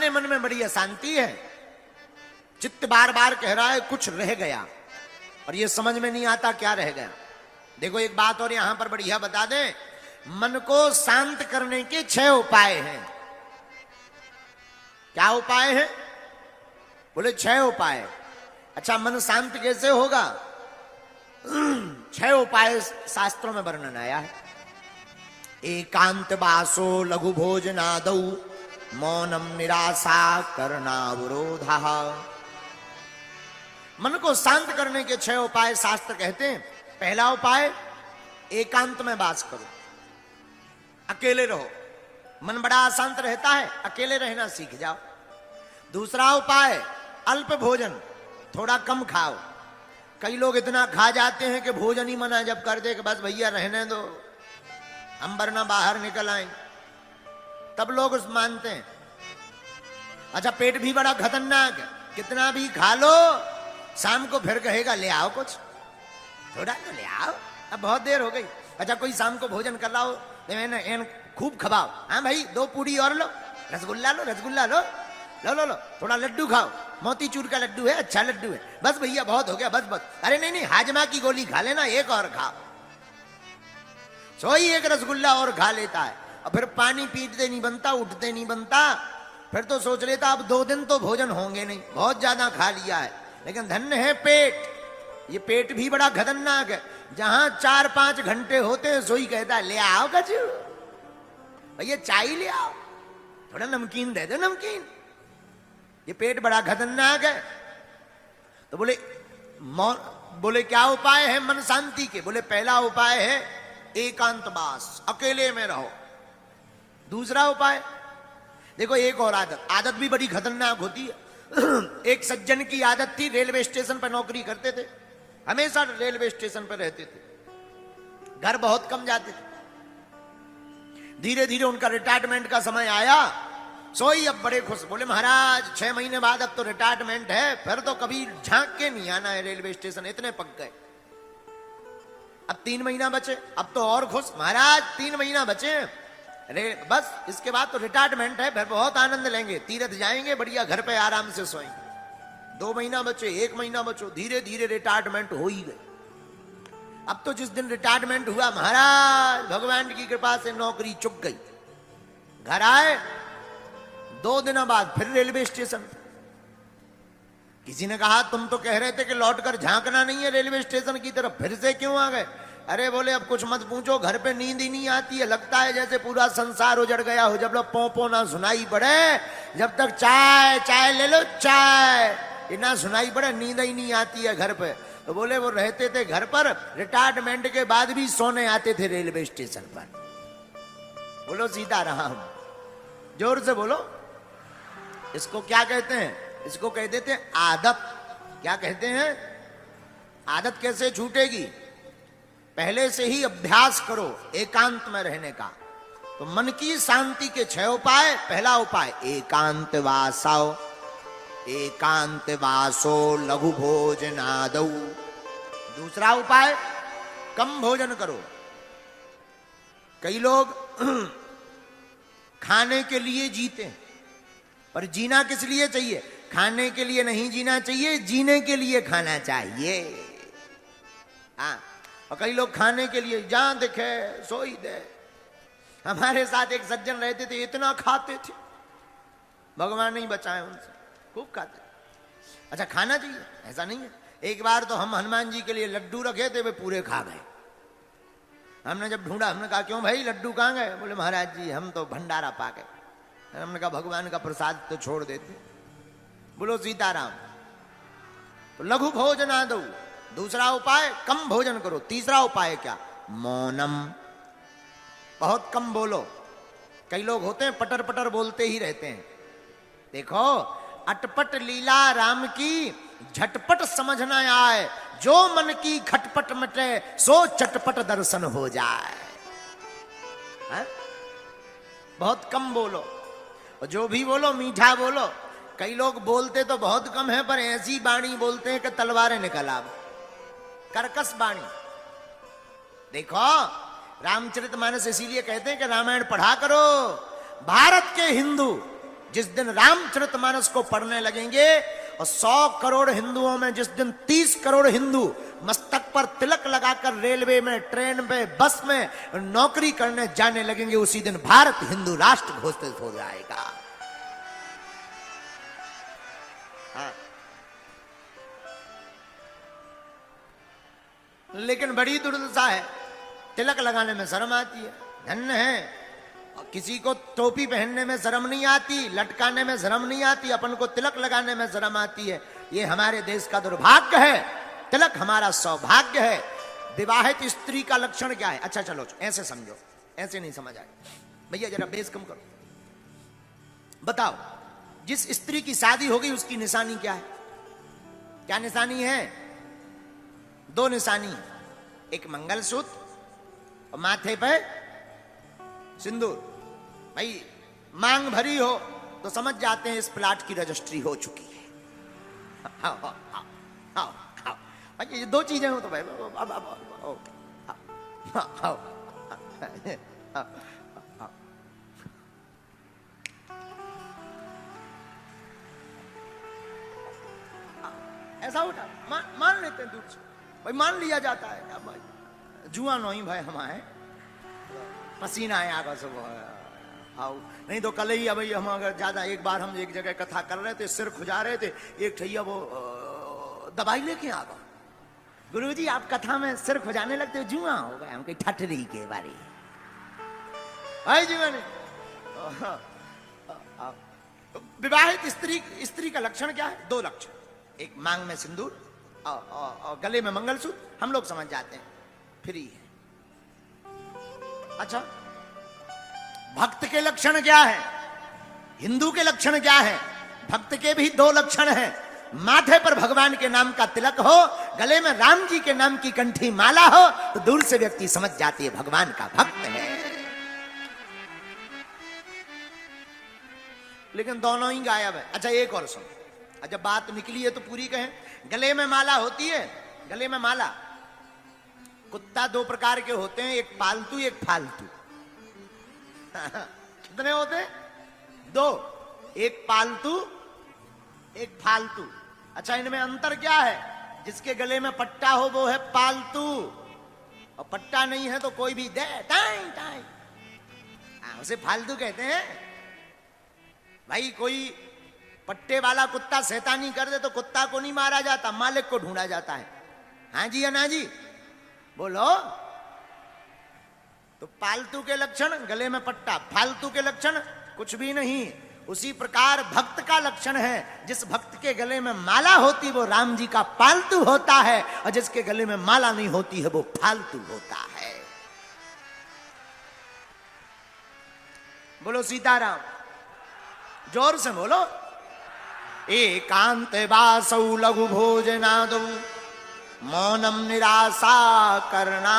अपने मन में बड़ी अशांति है, चित्त बार बार कह रहा है कुछ रह गया, और ये समझ में नहीं आता क्या रह गया। देखो एक बात और यहां पर बढ़िया बता दें, मन को शांत करने के 6 उपाय हैं। क्या उपाय है? बोले 6 उपाय। अच्छा, मन शांत कैसे होगा? 6 उपाय शास्त्रों में वर्णन आया है। एकांत वासो लघु भोजनादौ मौनम निराशा करनावरोधा। मन को शांत करने के 6 उपाय शास्त्र कहते हैं। पहला उपाय, एकांत में वास करो, अकेले रहो। मन बड़ा अशांत रहता है, अकेले रहना सीख जाओ। दूसरा उपाय, अल्प भोजन, थोड़ा कम खाओ। कई लोग इतना खा जाते हैं कि भोजन ही मना जब कर दे कि बस भैया रहने दो, हम वरना बाहर निकल आए, तब लोग उस मानते हैं। अच्छा, पेट भी बड़ा खतरनाक है, कितना भी खा लो शाम को फिर कहेगा ले आओ कुछ, थोड़ा तो ले आओ, अब बहुत देर हो गई। अच्छा, कोई शाम को भोजन कर लाओ, खूब खबाओ, हाँ भाई 2 पूड़ी और लो, रसगुल्ला लो, रसगुल्ला लो, लो लो लो, थोड़ा लड्डू खाओ, मोतीचूर का लड्डू है, अच्छा लड्डू है, बस भैया बहुत हो गया, बस बस। अरे नहीं नहीं, हाजमा की गोली खा लेना, एक और खाओ। सोई एक रसगुल्ला और खा लेता है, और फिर पानी पीते नहीं बनता, उठते नहीं बनता, फिर तो सोच लेता अब 2 दिन तो भोजन होंगे नहीं, बहुत ज्यादा खा लिया है। लेकिन धन्य है पेट, ये पेट भी बड़ा खतरनाक है। जहां 4-5 घंटे होते हैं सोई कहता है ले आओ कचू, भैया चाय ले आओ, थोड़ा नमकीन दे दो, नमकीन। ये पेट बड़ा खतरनाक है। तो बोले क्या उपाय है मन शांति के? बोले पहला उपाय है एकांतवास, अकेले में रहो। दूसरा उपाय, देखो एक और आदत भी बड़ी खतरनाक होती है। एक सज्जन की आदत थी, रेलवे स्टेशन पर नौकरी करते थे, हमेशा रेलवे स्टेशन पर रहते थे, घर बहुत कम जाते थे। धीरे धीरे उनका रिटायरमेंट का समय आया, सोई अब बड़े खुश, बोले महाराज 6 महीने बाद अब तो रिटायरमेंट है, फिर तो कभी झांक के नहीं आना है रेलवे स्टेशन, इतने पक गए। अब 3 महीना बचे, अब तो और खुश, महाराज 3 महीना बचे, बस इसके बाद तो रिटायरमेंट है, फिर बहुत आनंद लेंगे, तीर्थ जाएंगे, बढ़िया घर पे आराम से सोएंगे। 2 महीना बचे, 1 महीना बचो, धीरे धीरे रिटायरमेंट हो ही गए। अब तो जिस दिन रिटायरमेंट हुआ, महाराज भगवान की कृपा से नौकरी चुक गई। घर आए, 2 दिनों बाद फिर रेलवे स्टेशन। किसी ने कहा तुम तो कह रहे थे कि लौटकर झांकना नहीं है रेलवे स्टेशन की तरफ, फिर से क्यों आ गए? अरे बोले अब कुछ मत पूछो, घर पे नींद ही नहीं आती है, लगता है जैसे पूरा संसार उजड़ गया हो। जब लोग पोंपो ना सुनाई पड़े, जब तक चाय चाय ले लो चाय, ये ना सुनाई पड़े, नींद ही नहीं आती है घर पे। तो बोले वो रहते थे घर पर, रिटायरमेंट के बाद भी सोने आते थे रेलवे स्टेशन पर। बोलो सीताराम, जोर से बोलो। इसको क्या कहते हैं? इसको कह देते हैं आदत। क्या कहते हैं? आदत कैसे छूटेगी? पहले से ही अभ्यास करो एकांत में रहने का। तो मन की शांति के 6 उपाय। पहला उपाय एकांत वासो, एकांत वासो लघु भोजनादौ। दूसरा उपाय कम भोजन करो। कई लोग खाने के लिए जीते हैं, पर जीना किस लिए चाहिए? खाने के लिए नहीं जीना चाहिए, जीने के लिए खाना चाहिए। हाँ, और कई लोग खाने के लिए जहां दिखे सोई दे। हमारे साथ एक सज्जन रहते थे, इतना खाते थे, भगवान नहीं बचाए उनसे, खूब खाते। अच्छा, खाना चाहिए ऐसा नहीं है। एक बार तो हम हनुमान जी के लिए लड्डू रखे थे, वे पूरे खा गए। हमने जब ढूंढा, हमने कहा क्यों भाई लड्डू कहां गए? बोले महाराज जी हम तो भंडारा पा गए। हमने कहा भगवान का प्रसाद तो छोड़ देते। बोलो सीताराम। तो लघु भोजनादौ, दूसरा उपाय कम भोजन करो। तीसरा उपाय क्या? मौनम, बहुत कम बोलो। कई लोग होते हैं पटर पटर बोलते ही रहते हैं। देखो, अटपट लीला राम की झटपट समझ न आए, जो मन की खटपट मटे सो चटपट दर्शन हो जाए। है? बहुत कम बोलो, और जो भी बोलो मीठा बोलो। कई लोग बोलते तो बहुत कम है, पर ऐसी वाणी बोलते हैं कि तलवारें निकल आवे, कर्कश वाणी। देखो, रामचरितमानस इसीलिए कहते हैं कि रामायण पढ़ा करो। भारत के हिंदू जिस दिन रामचरितमानस को पढ़ने लगेंगे और 100 करोड़ हिंदुओं में जिस दिन 30 करोड़ हिंदू मस्तक पर तिलक लगाकर रेलवे में, ट्रेन में, बस में नौकरी करने जाने लगेंगे, उसी दिन भारत हिंदू राष्ट्र घोषित हो जाएगा। हाँ। लेकिन बड़ी दुर्दशा है, तिलक लगाने में शर्म आती है। धन्य है किसी को टोपी पहनने में शर्म नहीं आती, लटकाने में शर्म नहीं आती, अपन को तिलक लगाने में शर्म आती है। ये हमारे देश का दुर्भाग्य है। तिलक हमारा सौभाग्य है। विवाहित स्त्री का लक्षण क्या है? अच्छा चलो ऐसे समझो, ऐसे नहीं समझ आए भैया, जरा बेस कम करो। बताओ, जिस स्त्री की शादी हो गई उसकी निशानी क्या है? क्या निशानी है? 2 निशानी, एक मंगलसूत्र और माथे पे सिंदूर। भाई मांग भरी हो तो समझ जाते हैं इस प्लाट की रजिस्ट्री हो चुकी है। हाँ हाँ हाँ हाँ हाँ भाई, ये 2 चीजें हो तो भाई ऐसा होता मान लेते हैं दूर से, भाई मान लिया जाता है। क्या भाई जुआ नहीं भाई हमारे पसीना है आगे से आओ, नहीं तो कल ही भाई हम अगर ज्यादा, एक बार हम एक जगह कथा कर रहे थे, सिर खुजा रहे थे, एक ठैया वो दवाई लेके आ गया। गुरुजी आप कथा में सिर खुजाने लगते हो, जुआ हो गया, हम कहीं ठटरी के बारे जुआ नहीं। विवाहित स्त्री का लक्षण क्या है? 2 लक्षण, एक मांग में सिंदूर और गले में मंगलसूत्र, हम लोग समझ जाते हैं, फ्री है। अच्छा, भक्त के लक्षण क्या है? हिंदू के लक्षण क्या है? भक्त के भी 2 लक्षण हैं। माथे पर भगवान के नाम का तिलक हो, गले में राम जी के नाम की कंठी माला हो, तो दूर से व्यक्ति समझ जाती है भगवान का भक्त है। लेकिन दोनों ही गायब है। अच्छा एक और सुनो, जब बात निकली है तो पूरी कहें। गले में माला होती है, गले में माला। कुत्ता 2 प्रकार के होते हैं, एक पालतू एक फालतू। कितने होते हैं? 2, एक पालतू एक फालतू। अच्छा इनमें अंतर क्या है? जिसके गले में पट्टा हो वो है पालतू, और पट्टा नहीं है तो कोई भी दे टाई टाई, उसे फालतू कहते हैं। भाई कोई पट्टे वाला कुत्ता शैतानी कर दे तो कुत्ता को नहीं मारा जाता, मालिक को ढूंढा जाता है। हाँ जी या ना जी बोलो। तो पालतू के लक्षण गले में पट्टा, फालतू के लक्षण कुछ भी नहीं। उसी प्रकार भक्त का लक्षण है, जिस भक्त के गले में माला होती वो राम जी का पालतू होता है, और जिसके गले में माला नहीं होती है वो फालतू होता है। बोलो सीताराम, जोर से बोलो। एकांत वासौ लघु भोजनादौ मौनम निराशा करना